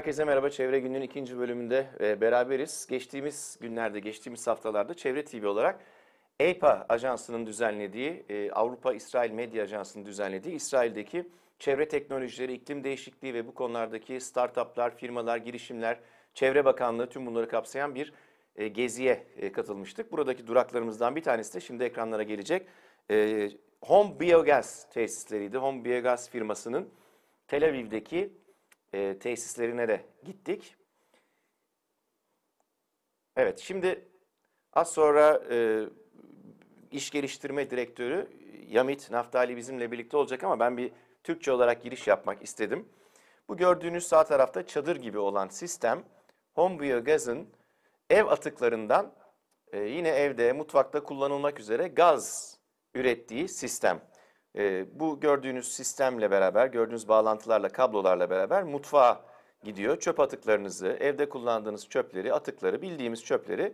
Herkese merhaba. Çevre Günlüğü'nün ikinci bölümünde beraberiz. Geçtiğimiz günlerde, geçtiğimiz haftalarda Çevre TV olarak EIPA Ajansı'nın düzenlediği, Avrupa-İsrail Medya Ajansı'nın düzenlediği İsrail'deki çevre teknolojileri, iklim değişikliği ve bu konulardaki startuplar, firmalar, girişimler, Çevre Bakanlığı tüm bunları kapsayan bir geziye katılmıştık. Buradaki duraklarımızdan bir tanesi de şimdi ekranlara gelecek. HomeBiogas tesisleriydi. HomeBiogas firmasının Tel Aviv'deki tesislerine de gittik. Evet, şimdi az sonra iş geliştirme direktörü Yamit Naftali bizimle birlikte olacak ama ben bir Türkçe olarak giriş yapmak istedim. Bu gördüğünüz sağ tarafta çadır gibi olan sistem, HomeBiogas'ın ev atıklarından yine evde, mutfakta kullanılmak üzere gaz ürettiği sistem. Bu gördüğünüz sistemle beraber, gördüğünüz bağlantılarla, kablolarla beraber mutfağa gidiyor. Çöp atıklarınızı, evde kullandığınız çöpleri, atıkları, bildiğimiz çöpleri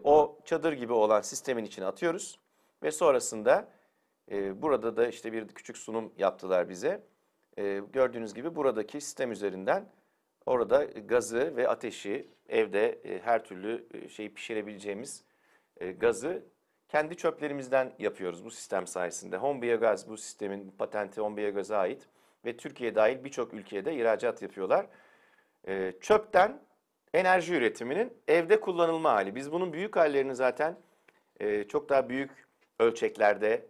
o çadır gibi olan sistemin içine atıyoruz. Ve sonrasında burada da işte bir küçük sunum yaptılar bize. Gördüğünüz gibi buradaki sistem üzerinden orada gazı ve ateşi, evde her türlü şeyi pişirebileceğimiz gazı kendi çöplerimizden yapıyoruz bu sistem sayesinde. HomeBiogas bu sistemin patenti HomeBiogas'a ait ve Türkiye dahil birçok ülkeye de ihracat yapıyorlar. Çöpten enerji üretiminin evde kullanılma hali. Biz bunun büyük hallerini zaten çok daha büyük ölçeklerde,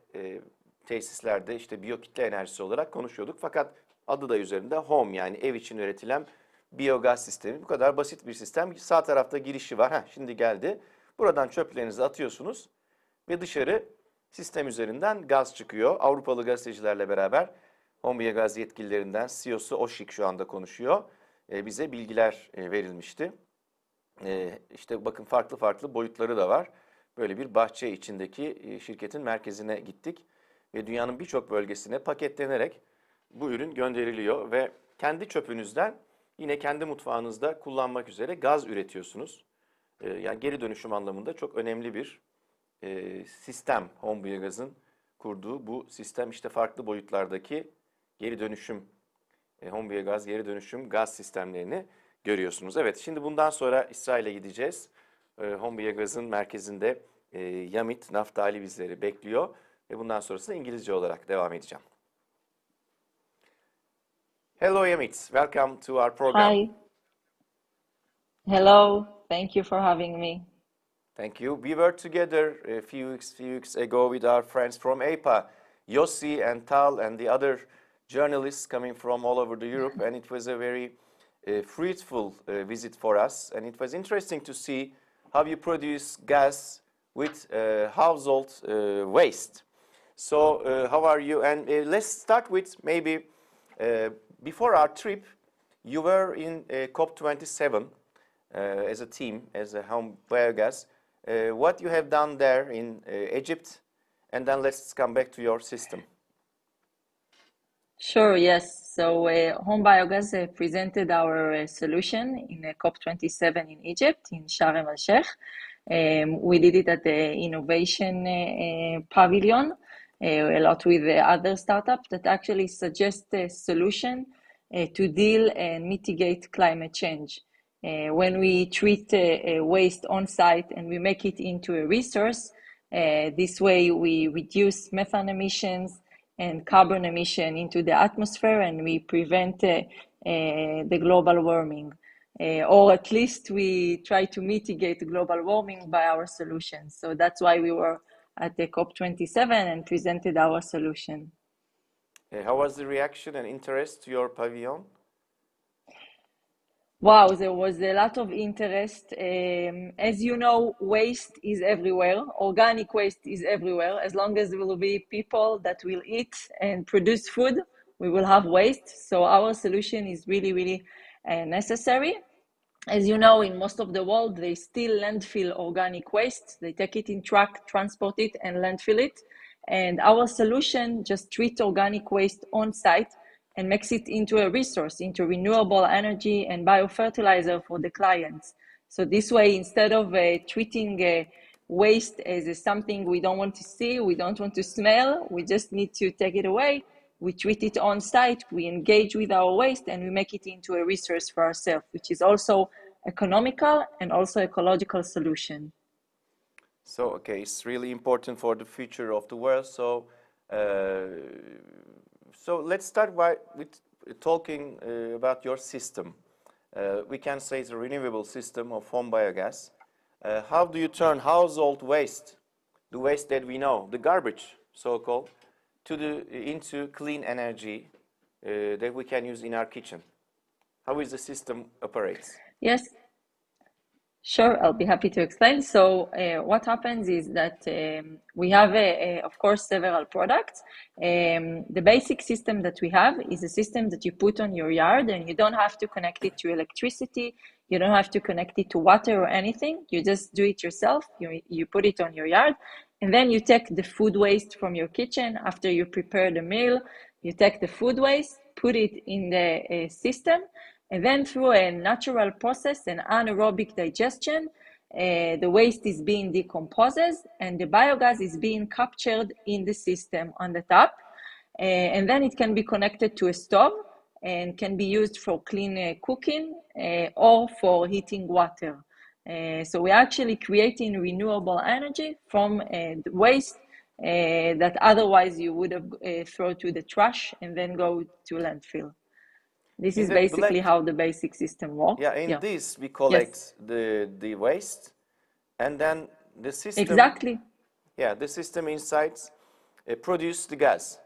tesislerde işte biyokitle enerjisi olarak konuşuyorduk. Fakat adı da üzerinde home yani ev için üretilen biyogaz sistemi. Bu kadar basit bir sistem. Sağ tarafta girişi var. Şimdi geldi. Buradan çöplerinizi atıyorsunuz. Ve dışarı sistem üzerinden gaz çıkıyor. Avrupalı gazetecilerle beraber HomeBiogas yetkililerinden CEO'su Oşik şu anda konuşuyor. Bize bilgiler verilmişti. İşte bakın farklı farklı boyutları da var. Böyle bir bahçe içindeki şirketin merkezine gittik. Ve dünyanın birçok bölgesine paketlenerek bu ürün gönderiliyor. Ve kendi çöpünüzden yine kendi mutfağınızda kullanmak üzere gaz üretiyorsunuz. Yani geri dönüşüm anlamında çok önemli bir sistem. HomeBiogas'ın kurduğu bu sistem işte farklı boyutlardaki geri dönüşüm, HomeBiogas geri dönüşüm gaz sistemlerini görüyorsunuz. Evet, şimdi bundan sonra İsrail'e gideceğiz. HomeBiogas'ın merkezinde Yamit Naftali bizleri bekliyor ve bundan sonrasında İngilizce olarak devam edeceğim. Hello Yamit, welcome to our program. Hi. Hello. Thank you for having me. Thank you. We were together a few weeks ago with our friends from EIPA, Yossi and Tal and the other journalists coming from all over the Europe, and it was a very fruitful visit for us. And it was interesting to see how you produce gas with household waste. So how are you? And let's start with maybe before our trip, you were in COP27 as a team, as a HomeBiogas. What you have done there in Egypt, and then let's come back to your system. Sure, yes. So HomeBiogas presented our solution in COP27 in Egypt, in Sharm el-Sheikh. We did it at the Innovation Pavilion, a lot with other startups that actually suggest a solution to deal and mitigate climate change. When we treat waste on site and we make it into a resource, this way we reduce methane emissions and carbon emission into the atmosphere, and we prevent the global warming. Or at least we try to mitigate global warming by our solutions. So that's why we were at the COP27 and presented our solution. How was the reaction and interest to your pavilion? Wow, there was a lot of interest. As you know, waste is everywhere. Organic waste is everywhere. As long as there will be people that will eat and produce food, we will have waste. So our solution is really, really necessary. As you know, in most of the world, they still landfill organic waste. They take it in truck, transport it, and landfill it. And our solution just treats organic waste on site and makes it into a resource, into renewable energy and biofertilizer for the clients. So this way, instead of treating waste as something we don't want to see, we don't want to smell, we just need to take it away, we treat it on site, we engage with our waste, and we make it into a resource for ourselves, which is also economical and also ecological solution. So, okay, it's really important for the future of the world. So, let's start with talking about your system. We can say it's a renewable system of home biogas. How do you turn household waste, the waste that we know, the garbage, so-called, into clean energy that we can use in our kitchen? How is the system operates? Yes, sure, I'll be happy to explain. So what happens is that we have, of course, several products. The basic system that we have is a system that you put on your yard, and you don't have to connect it to electricity. You don't have to connect it to water or anything. You just do it yourself. You put it on your yard, and then you take the food waste from your kitchen after you prepare the meal. You take the food waste, put it in the system, and then through a natural process, an anaerobic digestion, the waste is being decomposed and the biogas is being captured in the system on the top. And then it can be connected to a stove and can be used for clean cooking or for heating water. So we're actually creating renewable energy from the waste that otherwise you would have thrown to the trash and then go to landfill. This is basically how the basic system works. Yeah, this we collect the waste, and then the system. Exactly. Yeah, the system inside produce the gas.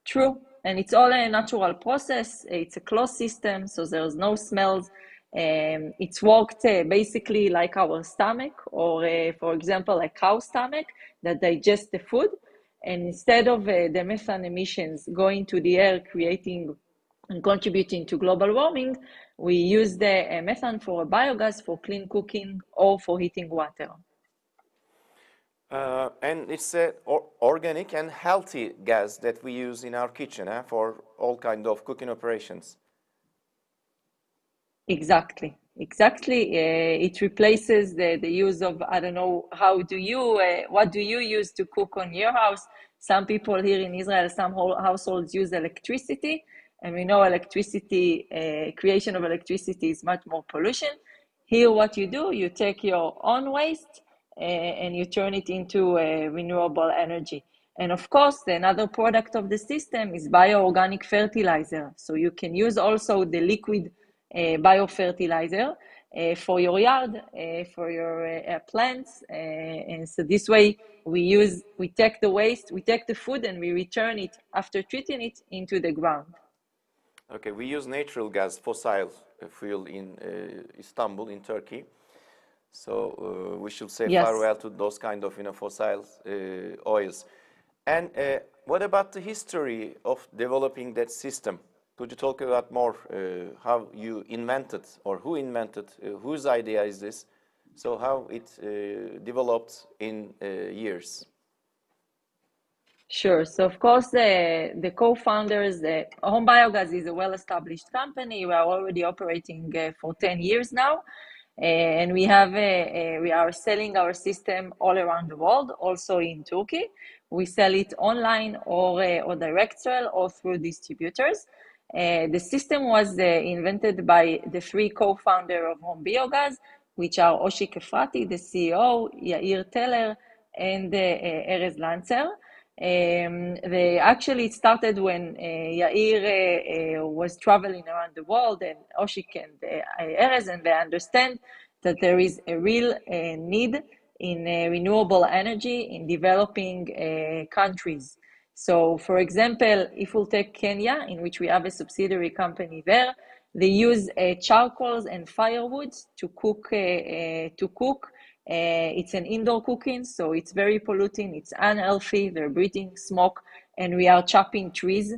True, and it's all a natural process. It's a closed system, so there's no smells. It's worked basically like our stomach, or for example, a cow stomach that digests the food. And instead of the methane emissions going to the air, creating and contributing to global warming, we use the methane for biogas for clean cooking or for heating water. And it's an organic and healthy gas that we use in our kitchen for all kinds of cooking operations. Exactly. It replaces the use of, I don't know, what do you use to cook on your house? Some people here in Israel, some households use electricity, and we know creation of electricity is much more pollution. Here, what you do, you take your own waste and you turn it into renewable energy. And of course, another product of the system is bioorganic fertilizer. So you can use also the liquid biofertilizer for your yard, for your plants. And so this way we take the waste, we take the food, and we return it after treating it into the ground. Okay, we use natural gas, fossil fuel in Istanbul, in Turkey. So we should say farewell to those kind of fossil oils. And what about the history of developing that system? Could you talk about more how you invented, or who invented, whose idea is this? So how it developed in years? Sure. So of course, the co-founders, HomeBiogas is a well-established company. We are already operating for 10 years now, and we are selling our system all around the world, also in Turkey. We sell it online or direct sell or through distributors. The system was invented by the three co-founders of HomeBiogas, which are Oshik Efrati, the CEO, Yair Teller, and Erez Lancer. It started when Yair was traveling around the world, and Oshik and Erez, and they understand that there is a real need in renewable energy in developing countries. So, for example, if we'll take Kenya, in which we have a subsidiary company there, they use charcoals and firewoods to cook. It's an indoor cooking, so it's very polluting. It's unhealthy. They're breathing smoke, and we are chopping trees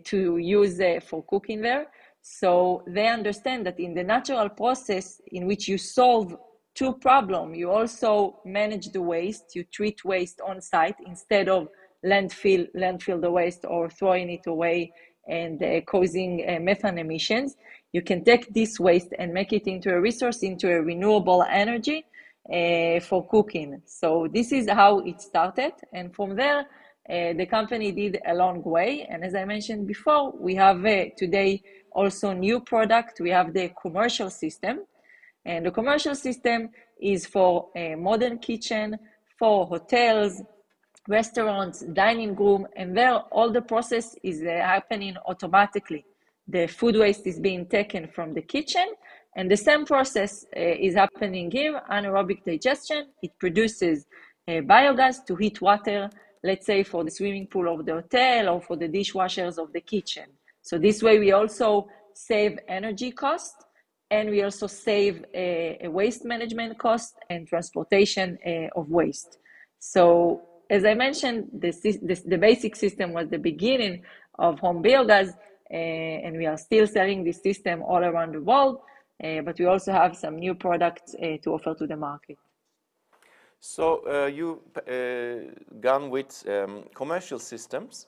to use for cooking there. So they understand that in the natural process in which you solve two problems, you also manage the waste. You treat waste on site instead of landfill the waste or throwing it away and causing methane emissions. You can take this waste and make it into a resource, into a renewable energy for cooking. So this is how it started, and from there the company did a long way. And as I mentioned before, we have today also new product. We have the commercial system. And the commercial system is for a modern kitchen, for hotels, restaurants, dining room, and there all the process is happening automatically. The food waste is being taken from the kitchen, and the same process is happening here, anaerobic digestion. It produces biogas to heat water, let's say for the swimming pool of the hotel or for the dishwashers of the kitchen. So this way we also save energy cost, and we also save a waste management cost and transportation of waste. So as I mentioned, the basic system was the beginning of HomeBiogas, and we are still selling this system all around the world, but we also have some new products to offer to the market. So you gone with commercial systems.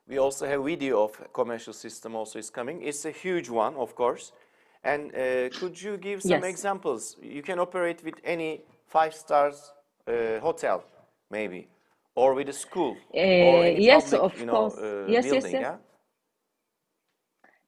We also have video of commercial system also is coming. It's a huge one, of course. And could you give some examples? You can operate with any 5-star hotel, maybe, or with a school, or any yes, public, of course. building. Yes. Yeah?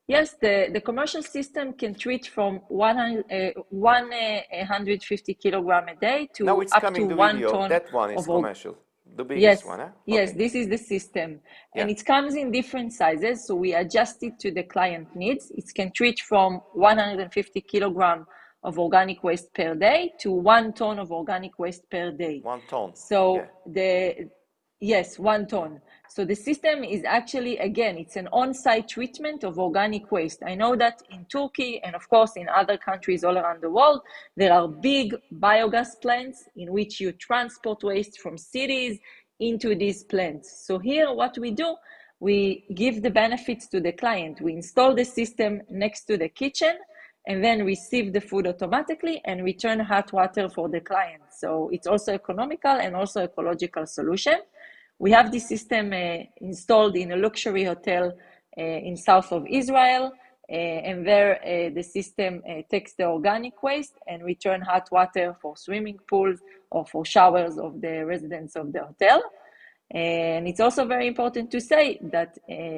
Yes, the commercial system can treat from 150 kilogram a day to Now it's up coming to the 1 video. ton That one is of commercial, the biggest Yes, one. Huh? yes, Okay. this is the system. And Yeah. it comes in different sizes, so we adjust it to the client needs. It can treat from 150 kilogram of organic waste per day to 1 ton of organic waste per day. 1 ton. So Yeah. yes, 1 ton. So the system is actually, again, it's an on-site treatment of organic waste. I know that in Turkey and of course in other countries all around the world, there are big biogas plants in which you transport waste from cities into these plants. So here what we do, we give the benefits to the client. We install the system next to the kitchen and then receive the food automatically and return hot water for the client. So it's also economical and also ecological solution. We have this system installed in a luxury hotel in south of Israel, and there the system takes the organic waste and return hot water for swimming pools or for showers of the residents of the hotel. And it's also very important to say that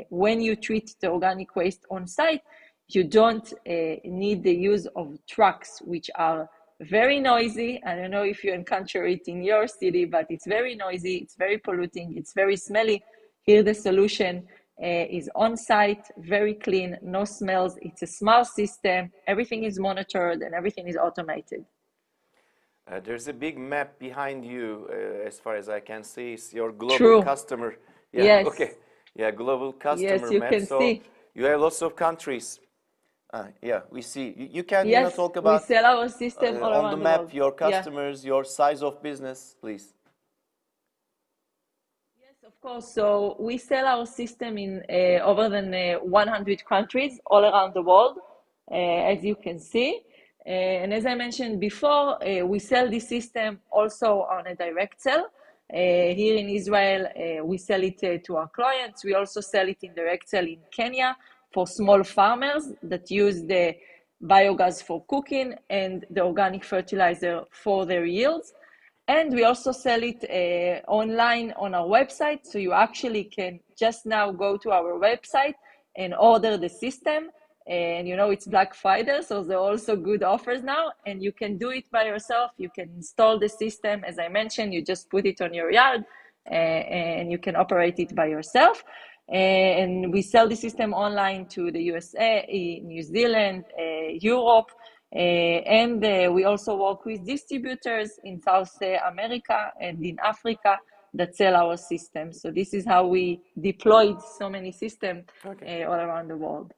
when you treat the organic waste on site, you don't need the use of trucks, which are very noisy. I don't know if you encounter it in your city, but it's very noisy, it's very polluting, it's very smelly. Here the solution is on site, very clean, no smells. It's a smart system, everything is monitored and everything is automated. There's a big map behind you, as far as I can see. It's your global customer. Yeah, yes. Okay. Yeah, global customer yes, you map. can so see. You have lots of countries. Yeah, we see. You can Yes, talk about we sell our system all on around the the map world. your customers, your size of business, please. Yes, of course. So we sell our system in over than 100 countries all around the world, as you can see. And as I mentioned before, we sell this system also on a direct sell. Here in Israel, we sell it to our clients. We also sell it in direct sell in Kenya for small farmers that use the biogas for cooking and the organic fertilizer for their yields. And we also sell it online on our website. So you actually can just now go to our website and order the system. And it's Black Friday, so there are also good offers now. And you can do it by yourself. You can install the system. As I mentioned, you just put it on your yard and you can operate it by yourself. And we sell the system online to the USA, New Zealand, Europe. And we also work with distributors in South America and in Africa that sell our system. So this is how we deployed so many systems all around the world.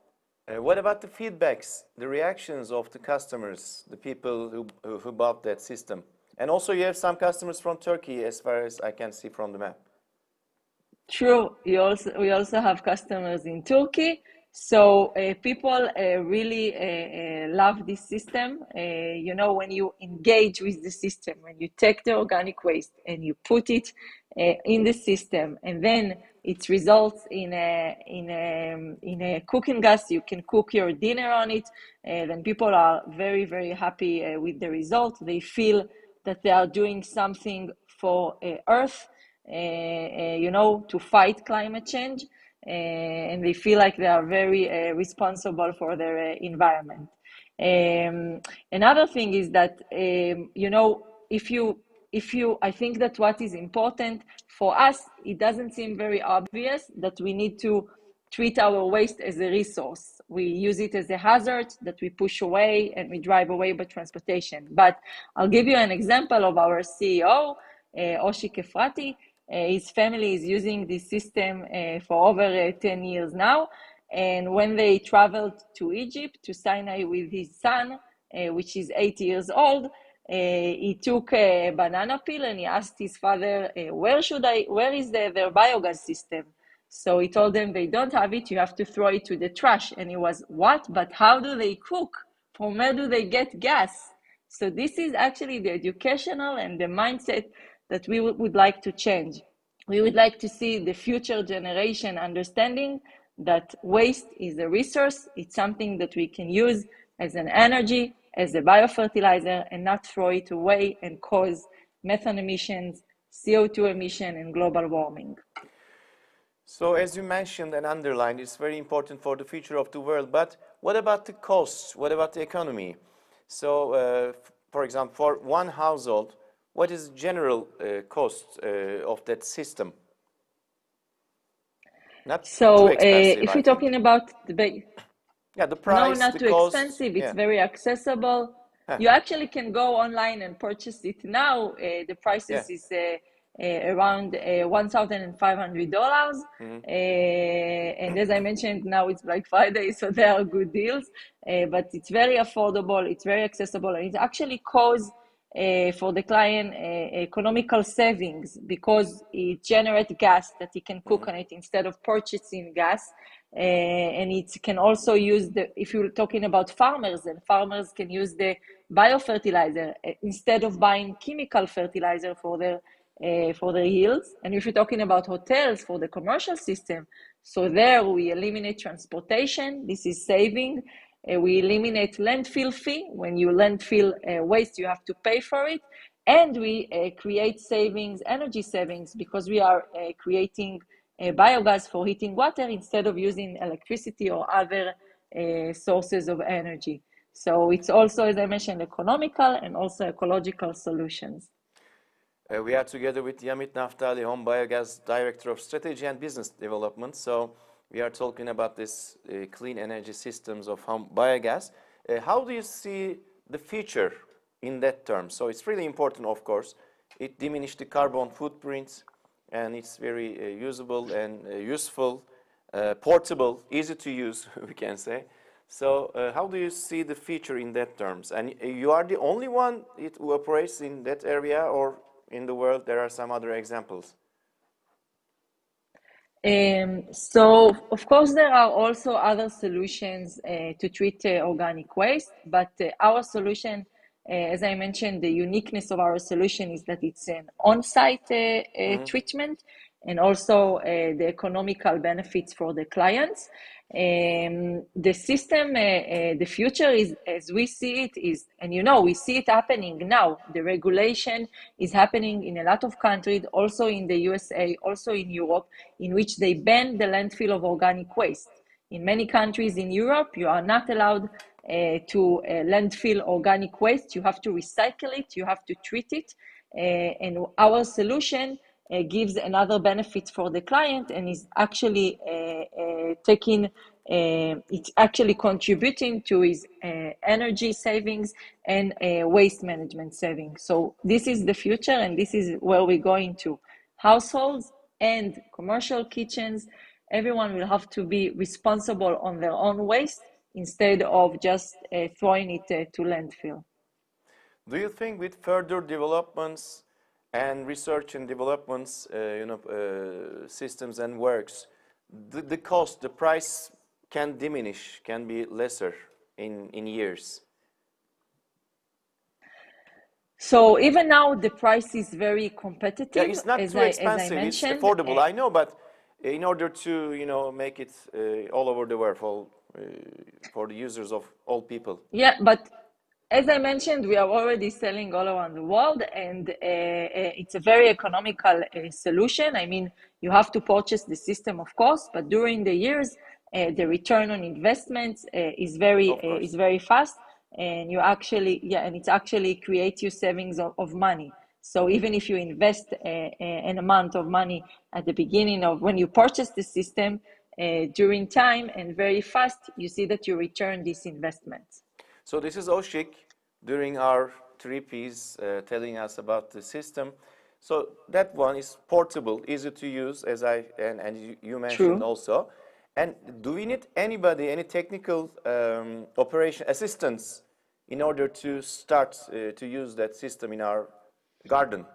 What about the feedbacks, the reactions of the customers, the people who bought that system? And also you have some customers from Turkey, as far as I can see from the map. True. We also have customers in Turkey. So people really love this system. When you engage with the system, when you take the organic waste and you put it in the system, and then it results in a cooking gas, you can cook your dinner on it. Then people are very, very happy with the result. They feel that they are doing something for Earth. you know, to fight climate change, and they feel like they are very responsible for their environment. Another thing is that, you know, if you, I think that what is important for us, it doesn't seem very obvious that we need to treat our waste as a resource. We use it as a hazard that we push away and we drive away by transportation. But I'll give you an example of our CEO, Oshik Efrati. His family is using this system for over 10 years now. And when they traveled to Egypt, to Sinai with his son, which is 8 years old, he took a banana peel and he asked his father, where is their biogas system? So he told them, they don't have it, you have to throw it to the trash. And he was, what? But how do they cook? From where do they get gas? So this is actually the educational and the mindset that we would like to change. We would like to see the future generation understanding that waste is a resource. It's something that we can use as an energy, as a biofertilizer, and not throw it away and cause methane emissions, CO2 emission, and global warming. So as you mentioned and underlined, it's very important for the future of the world. But what about the costs? What about the economy? So, for example, for one household, what is the general cost of that system? Not too expensive, if you're talking about the yeah, the price, no, not the too cost, expensive. It's yeah. very accessible. You actually can go online and purchase it now. The prices is around $1,500. And as I mentioned, now it's Black Friday, so there are good deals. But it's very affordable. It's very accessible, and it actually causes for the client economical savings because it generates gas that he can cook on it instead of purchasing gas. And it can also use if you're talking about farmers, and farmers can use the biofertilizer instead of buying chemical fertilizer for their yields. And if you're talking about hotels for the commercial system, so there we eliminate transportation. This is saving. We eliminate landfill fee. When you landfill waste, you have to pay for it. And we create savings, energy savings, because we are creating biogas for heating water instead of using electricity or other sources of energy. So it's also, as I mentioned, economical and also ecological solutions. We are together with Yamit Naftali, HomeBiogas Director of Strategy and Business Development. So we are talking about this clean energy systems of HomeBiogas. How do you see the future in that term? So it's really important, of course. It diminishes the carbon footprint, and it's very usable and useful, portable, easy to use, we can say. So how do you see the future in that terms? And you are the only one who operates in that area, or in the world there are some other examples? So, of course, there are also other solutions to treat organic waste, but our solution, as I mentioned, the uniqueness of our solution is that it's an on-site treatment, and also the economical benefits for the clients. The system, the future is, as we see it, is, and you know, we see it happening now. The regulation is happening in a lot of countries, also in the USA, also in Europe, in which they ban the landfill of organic waste. In many countries in Europe, you are not allowed to landfill organic waste. You have to recycle it, you have to treat it, and our solution gives another benefit for the client, and is actually it's actually contributing to his energy savings and waste management savings. So this is the future, and this is where we're going to. Households and commercial kitchens, everyone will have to be responsible on their own waste instead of just throwing it to landfill. Do you think with further developments and research and developments, systems and works, the cost, the price can diminish, can be lesser in years? So even now, the price is very competitive. Yeah, it's not too expensive. It's affordable, I know, but in order to make it all over the world for the users of all people. Yeah, but As I mentioned, we are already selling all around the world, and it's a very economical solution. I mean, you have to purchase the system, of course, but during the years, the return on investment is very fast, and you actually and it actually creates you savings of money. So even if you invest an amount of money at the beginning of when you purchase the system, during time and very fast, you see that you return this investment. So this is Oshik during our trip. He's telling us about the system. So that one is portable, easy to use, as you mentioned. True. Also. And do we need anybody, any technical operation assistance in order to start to use that system in our garden?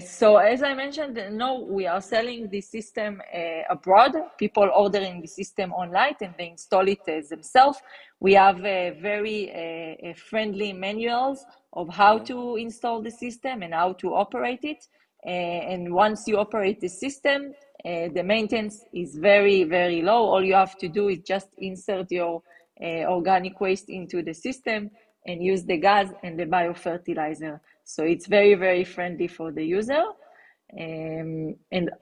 So as I mentioned, no, we are selling the system abroad. People ordering the system online and they install it themselves. We have very friendly manuals of how to install the system and how to operate it. And once you operate the system, the maintenance is very, very low. All you have to do is just insert your organic waste into the system and use the gas and the biofertilizer. So it's very, very friendly for the user. And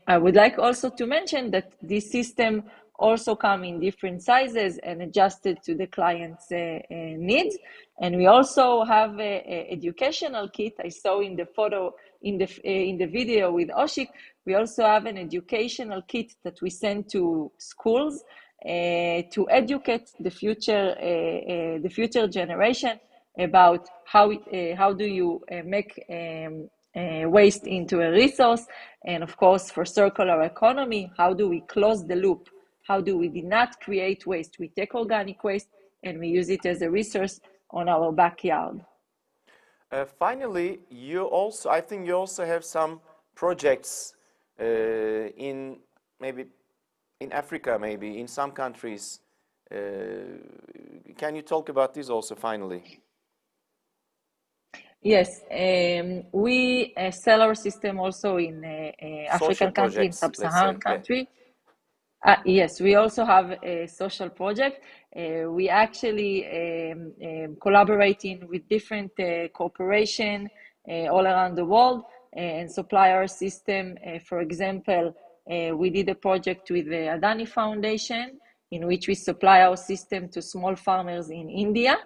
I would like also to mention that this system also comes in different sizes and adjusted to the client's needs. And we also have a educational kit. I saw in the photo, in the video with Oshik, we also have an educational kit that we send to schools to educate the future generation about how do you make waste into a resource, and of course for circular economy, how do we close the loop? How do we not create waste? We take organic waste and we use it as a resource on our backyard. Finally, I think you also have some projects in Africa, maybe in some countries. Can you talk about this also finally? Yes, we sell our system also in African country, in sub-Saharan country. Yes, we also have a social project. We actually collaborating with different corporations all around the world and supply our system. For example, we did a project with the Adani Foundation in which we supply our system to small farmers in India.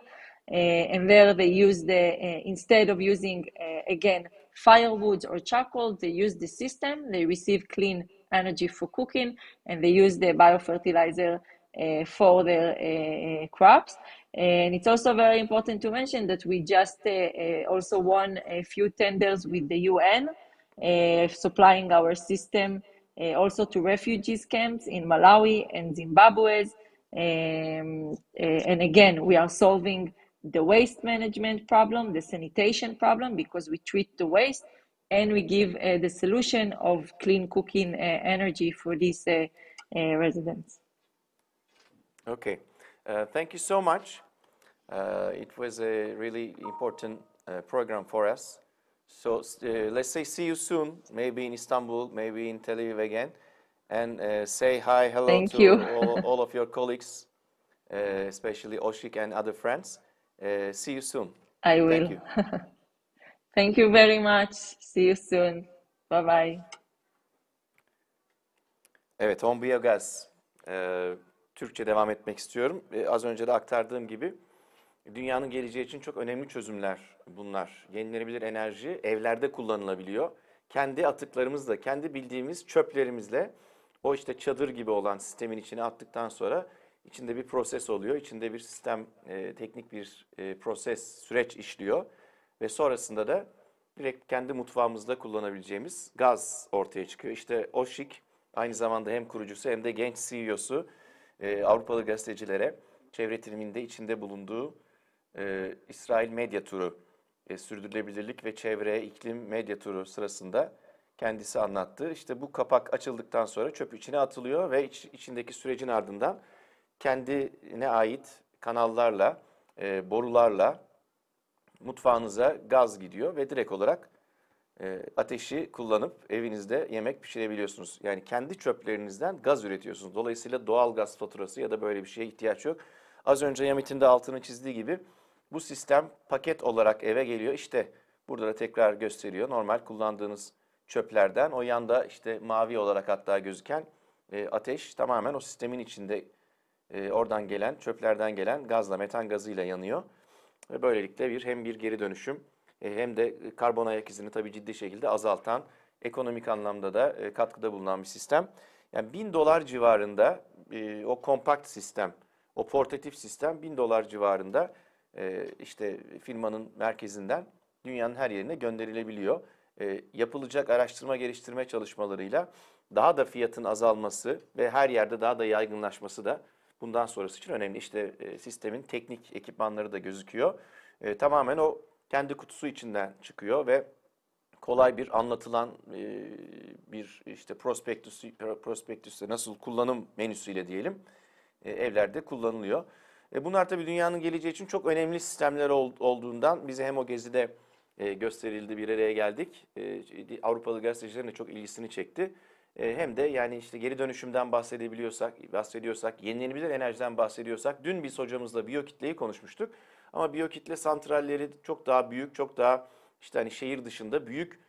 And there they use instead of using, again, firewood or charcoal, they use the system, they receive clean energy for cooking, and they use the biofertilizer for their crops. And it's also very important to mention that we just also won a few tenders with the UN, supplying our system also to refugees camps in Malawi and Zimbabwe. And again, we are solving the waste management problem, the sanitation problem, because we treat the waste and we give the solution of clean cooking energy for these residents. Okay, thank you so much. It was a really important program for us. So let's say see you soon, maybe in Istanbul, maybe in Tel Aviv again, and say hi, hello to all of your colleagues, especially Oshik and other friends. See you soon. I will. Thank you. Thank you very much. See you soon. Bye bye. Evet, HomeBiogas. Türkçe devam etmek istiyorum. Az önce de aktardığım gibi dünyanın geleceği için çok önemli çözümler bunlar. Yenilenebilir enerji evlerde kullanılabiliyor. Kendi atıklarımızla, kendi bildiğimiz çöplerimizle o işte çadır gibi olan sistemin içine attıktan sonra içinde bir proses oluyor. İçinde bir sistem, teknik bir süreç işliyor. Ve sonrasında da direkt kendi mutfağımızda kullanabileceğimiz gaz ortaya çıkıyor. İşte Oshik aynı zamanda hem kurucusu hem de genç CEO'su Avrupalı gazetecilere çevre timinde içinde bulunduğu İsrail medya turu, sürdürülebilirlik ve çevre iklim medya turu sırasında kendisi anlattı. İşte bu kapak açıldıktan sonra çöp içine atılıyor ve içindeki sürecin ardından kendine ait kanallarla, borularla mutfağınıza gaz gidiyor ve direkt olarak ateşi kullanıp evinizde yemek pişirebiliyorsunuz. Yani kendi çöplerinizden gaz üretiyorsunuz. Dolayısıyla doğal gaz faturası ya da böyle bir şeye ihtiyaç yok. Az önce Yamit'in de altını çizdiği gibi bu sistem paket olarak eve geliyor. İşte burada da tekrar gösteriyor. Normal kullandığınız çöplerden o yanda işte mavi olarak hatta gözüken ateş tamamen o sistemin içinde oradan gelen çöplerden gelen gazla, metan gazıyla yanıyor. Ve böylelikle hem bir geri dönüşüm hem de karbon ayak izini tabii ciddi şekilde azaltan, ekonomik anlamda da katkıda bulunan bir sistem. Yani $1000 civarında o kompakt sistem, o portatif sistem $1000 civarında işte firmanın merkezinden dünyanın her yerine gönderilebiliyor. Yapılacak araştırma geliştirme çalışmalarıyla daha da fiyatın azalması ve her yerde daha da yaygınlaşması da bundan sonrası için önemli. İşte sistemin teknik ekipmanları da gözüküyor. Tamamen o kendi kutusu içinden çıkıyor ve kolay bir anlatılan bir işte prospektüste nasıl kullanım menüsüyle diyelim evlerde kullanılıyor. Bunlar tabii dünyanın geleceği için çok önemli sistemler olduğundan bize hem o gezide gösterildi, bir araya geldik. Avrupalı gazetecilerin de çok ilgisini çekti. Hem de yani işte geri dönüşümden bahsediyorsak, yenilenebilir enerjiden bahsediyorsak, dün biz hocamızla biyokitleyi konuşmuştuk. Ama biyokitle santralleri çok daha büyük, çok daha işte hani şehir dışında büyük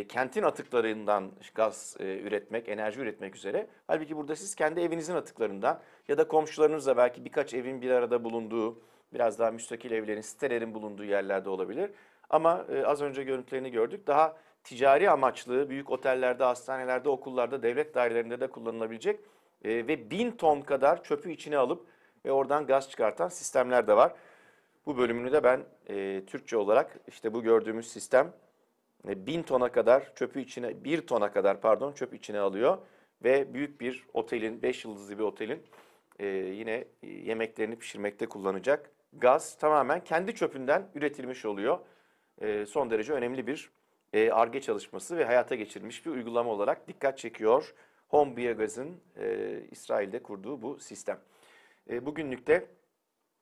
kentin atıklarından gaz üretmek, enerji üretmek üzere. Halbuki burada siz kendi evinizin atıklarından ya da komşularınızla belki birkaç evin bir arada bulunduğu, biraz daha müstakil evlerin, sitelerin bulunduğu yerlerde olabilir. Ama az önce görüntülerini gördük. Daha ticari amaçlı büyük otellerde, hastanelerde, okullarda, devlet dairelerinde de kullanılabilecek ve 1000 ton kadar çöpü içine alıp ve oradan gaz çıkartan sistemler de var. Bu bölümünü de ben Türkçe olarak işte bu gördüğümüz sistem 1000 tona kadar çöpü içine, 1 tona kadar pardon çöp içine alıyor ve büyük bir otelin, 5 yıldızlı bir otelin yine yemeklerini pişirmekte kullanacak gaz tamamen kendi çöpünden üretilmiş oluyor. Son derece önemli bir Ar-Ge çalışması ve hayata geçirilmiş bir uygulama olarak dikkat çekiyor HomeBiogas'ın İsrail'de kurduğu bu sistem. Bugünlük de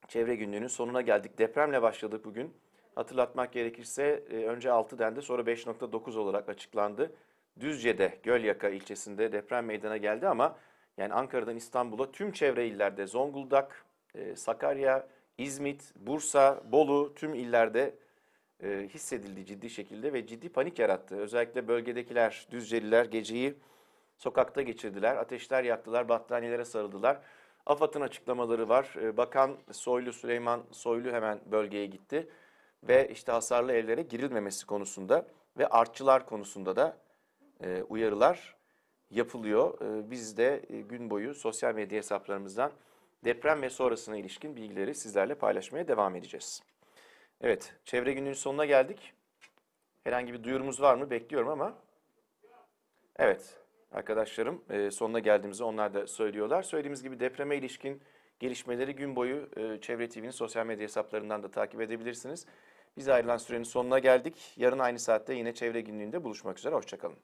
Çevre Günlüğü'nün sonuna geldik. Depremle başladık bugün. Hatırlatmak gerekirse önce 6 dendi, sonra 5.9 olarak açıklandı. Düzce'de, Gölyaka ilçesinde deprem meydana geldi ama yani Ankara'dan İstanbul'a tüm çevre illerde, Zonguldak, Sakarya, İzmit, Bursa, Bolu tüm illerde hissedildi ciddi şekilde ve ciddi panik yarattı. Özellikle bölgedekiler, Düzceliler geceyi sokakta geçirdiler, ateşler yaktılar, battaniyelere sarıldılar. AFAD'ın açıklamaları var. Bakan Süleyman Soylu hemen bölgeye gitti ve işte hasarlı evlere girilmemesi konusunda ve artçılar konusunda da uyarılar yapılıyor. Biz de gün boyu sosyal medya hesaplarımızdan deprem ve sonrasına ilişkin bilgileri sizlerle paylaşmaya devam edeceğiz. Evet, Çevre Günlüğü'nün sonuna geldik. Herhangi bir duyurumuz var mı? Bekliyorum ama. Evet, arkadaşlarım sonuna geldiğimizde onlar da söylüyorlar. Söylediğimiz gibi depreme ilişkin gelişmeleri gün boyu Çevre TV'nin sosyal medya hesaplarından da takip edebilirsiniz. Biz ayrılan sürenin sonuna geldik. Yarın aynı saatte yine Çevre Günlüğü'nde buluşmak üzere. Hoşça kalın.